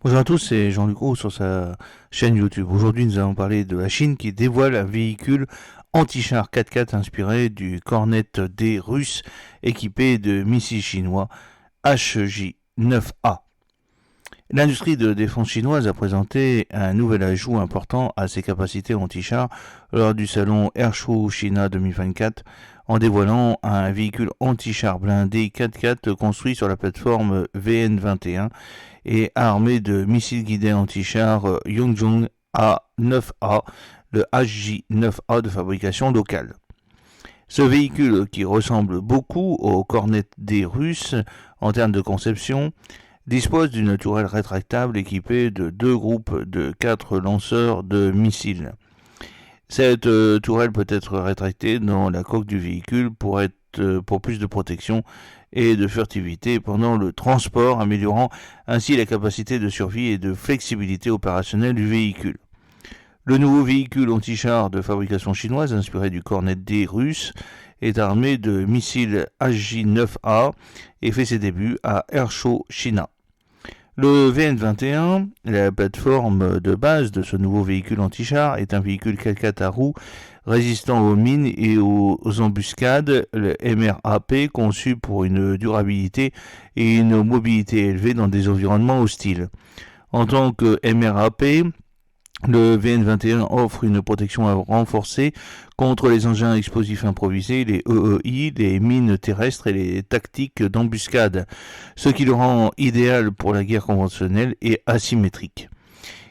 Bonjour à tous, c'est Jean-Luc Roux sur sa chaîne YouTube. Aujourd'hui, nous allons parler de la Chine qui dévoile un véhicule anti-char 4x4 inspiré du Cornet D russe équipé de missiles chinois HJ-9A. L'industrie de défense chinoise a présenté un nouvel ajout important à ses capacités anti-char lors du salon Airshow China 2024 en dévoilant un véhicule anti-char blindé 4x4 construit sur la plateforme VN21 et armé de missiles guidés anti-char Yongjong A9A, le HJ9A de fabrication locale. Ce véhicule, qui ressemble beaucoup au Cornet D russe en termes de conception, dispose d'une tourelle rétractable équipée de deux groupes de 4 lanceurs de missiles. Cette tourelle peut être rétractée dans la coque du véhicule pour plus de protection et de furtivité pendant le transport, améliorant ainsi la capacité de survie et de flexibilité opérationnelle du véhicule. Le nouveau véhicule anti-char de fabrication chinoise, inspiré du Cornet D russe, est armé de missiles HJ-9A et fait ses débuts à Airshow China. Le VN21, la plateforme de base de ce nouveau véhicule anti-char, est un véhicule 4x4 à roues résistant aux mines et aux embuscades, le MRAP, conçu pour une durabilité et une mobilité élevée dans des environnements hostiles. En tant que MRAP, le VN21 offre une protection renforcée contre les engins explosifs improvisés, les EEI, les mines terrestres et les tactiques d'embuscade, ce qui le rend idéal pour la guerre conventionnelle et asymétrique.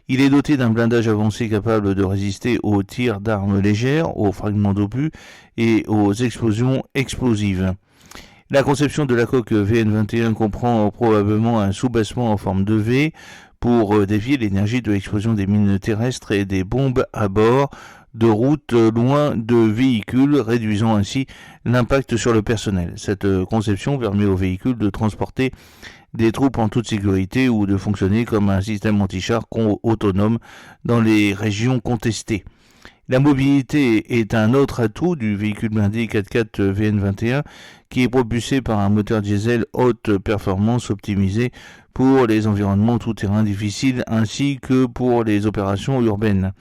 Il est doté d'un blindage avancé capable de résister aux tirs d'armes légères, aux fragments d'obus et aux explosions explosives. La conception de la coque VN21 comprend probablement un soubassement en forme de V pour dévier l'énergie de l'explosion des mines terrestres et des bombes à bord de routes loin de véhicules, réduisant ainsi l'impact sur le personnel. Cette conception permet au véhicule de transporter des troupes en toute sécurité ou de fonctionner comme un système anti-char autonome dans les régions contestées. La mobilité est un autre atout du véhicule blindé 4x4 VN21 qui est propulsé par un moteur diesel haute performance optimisé pour les environnements tout-terrain difficiles ainsi que pour les opérations urbaines.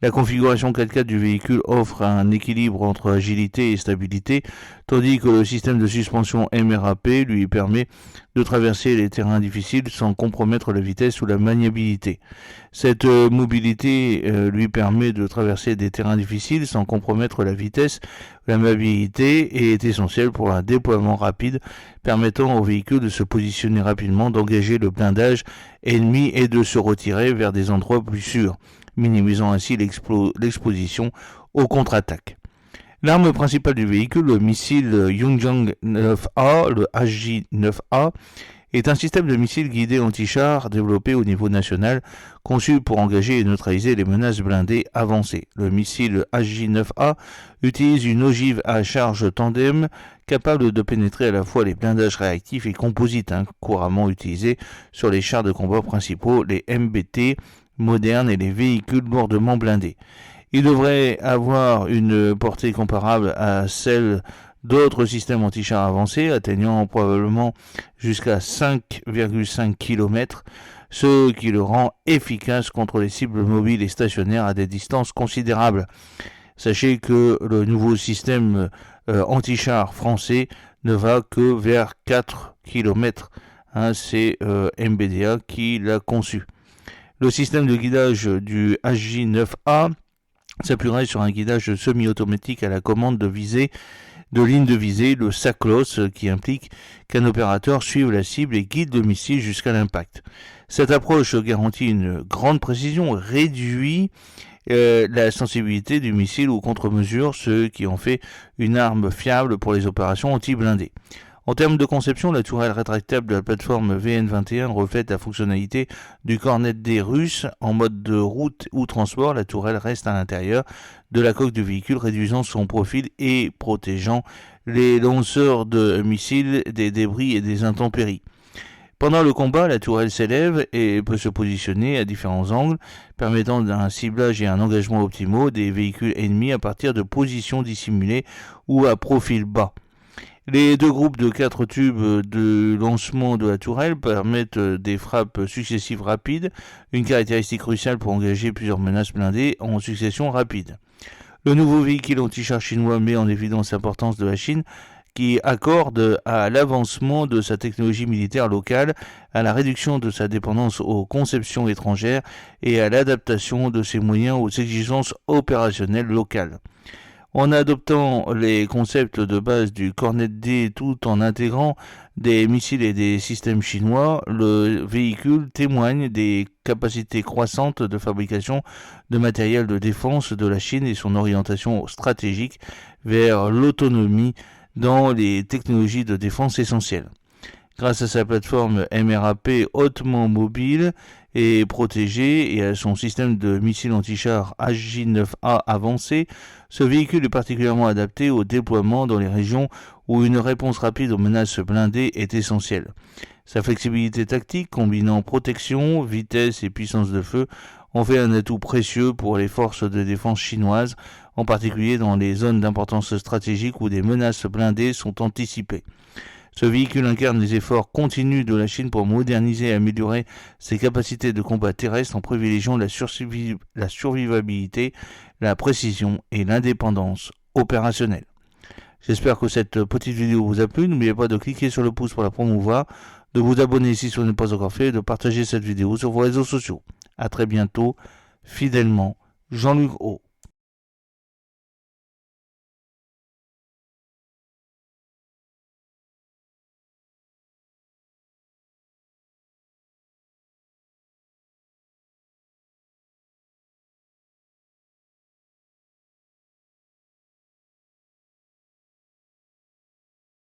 La configuration 4x4 du véhicule offre un équilibre entre agilité et stabilité, tandis que le système de suspension MRAP lui permet de traverser les terrains difficiles sans compromettre la vitesse ou la maniabilité. Cette mobilité lui permet de traverser des terrains difficiles sans compromettre la vitesse ou la maniabilité et est essentielle pour un déploiement rapide permettant au véhicule de se positionner rapidement, d'engager le blindage ennemi et de se retirer vers des endroits plus sûrs, minimisant ainsi l'exposition aux contre-attaques. L'arme principale du véhicule, le missile Yongjong 9A, le HJ-9A, est un système de missiles guidés anti-char développé au niveau national, conçu pour engager et neutraliser les menaces blindées avancées. Le missile HJ-9A utilise une ogive à charge tandem capable de pénétrer à la fois les blindages réactifs et composites, couramment utilisés sur les chars de combat principaux, les MBT modernes et les véhicules lourdement blindés. Il devrait avoir une portée comparable à celle d'autres systèmes anti-chars avancés, atteignant probablement jusqu'à 5,5 km, ce qui le rend efficace contre les cibles mobiles et stationnaires à des distances considérables. Sachez que le nouveau système anti-char français ne va que vers 4 km. C'est MBDA qui l'a conçu. Le système de guidage du HJ-9A s'appuierait sur un guidage semi-automatique à la commande de ligne de visée, le SACLOS, qui implique qu'un opérateur suive la cible et guide le missile jusqu'à l'impact. Cette approche garantit une grande précision, réduit la sensibilité du missile aux contre-mesures, ce qui en fait une arme fiable pour les opérations anti-blindées. En termes de conception, la tourelle rétractable de la plateforme VN21 reflète la fonctionnalité du Cornet D russe. En mode de route ou transport, la tourelle reste à l'intérieur de la coque du véhicule, réduisant son profil et protégeant les lanceurs de missiles des débris et des intempéries. Pendant le combat, la tourelle s'élève et peut se positionner à différents angles, permettant un ciblage et un engagement optimaux des véhicules ennemis à partir de positions dissimulées ou à profil bas. Les deux groupes de 4 tubes de lancement de la tourelle permettent des frappes successives rapides, une caractéristique cruciale pour engager plusieurs menaces blindées en succession rapide. Le nouveau véhicule anti-char chinois met en évidence l'importance de la Chine qui accorde à l'avancement de sa technologie militaire locale, à la réduction de sa dépendance aux conceptions étrangères et à l'adaptation de ses moyens aux exigences opérationnelles locales. En adoptant les concepts de base du Cornet D tout en intégrant des missiles et des systèmes chinois, le véhicule témoigne des capacités croissantes de fabrication de matériel de défense de la Chine et son orientation stratégique vers l'autonomie dans les technologies de défense essentielles. Grâce à sa plateforme MRAP hautement mobile et protégée et à son système de missiles anti-char HJ-9A avancé, ce véhicule est particulièrement adapté au déploiement dans les régions où une réponse rapide aux menaces blindées est essentielle. Sa flexibilité tactique, combinant protection, vitesse et puissance de feu, en fait un atout précieux pour les forces de défense chinoises, en particulier dans les zones d'importance stratégique où des menaces blindées sont anticipées. Ce véhicule incarne les efforts continus de la Chine pour moderniser et améliorer ses capacités de combat terrestre en privilégiant la survivabilité, la précision et l'indépendance opérationnelle. J'espère que cette petite vidéo vous a plu. N'oubliez pas de cliquer sur le pouce pour la promouvoir, de vous abonner si ce n'est pas encore fait et de partager cette vidéo sur vos réseaux sociaux. A très bientôt, fidèlement, Jean-Luc O.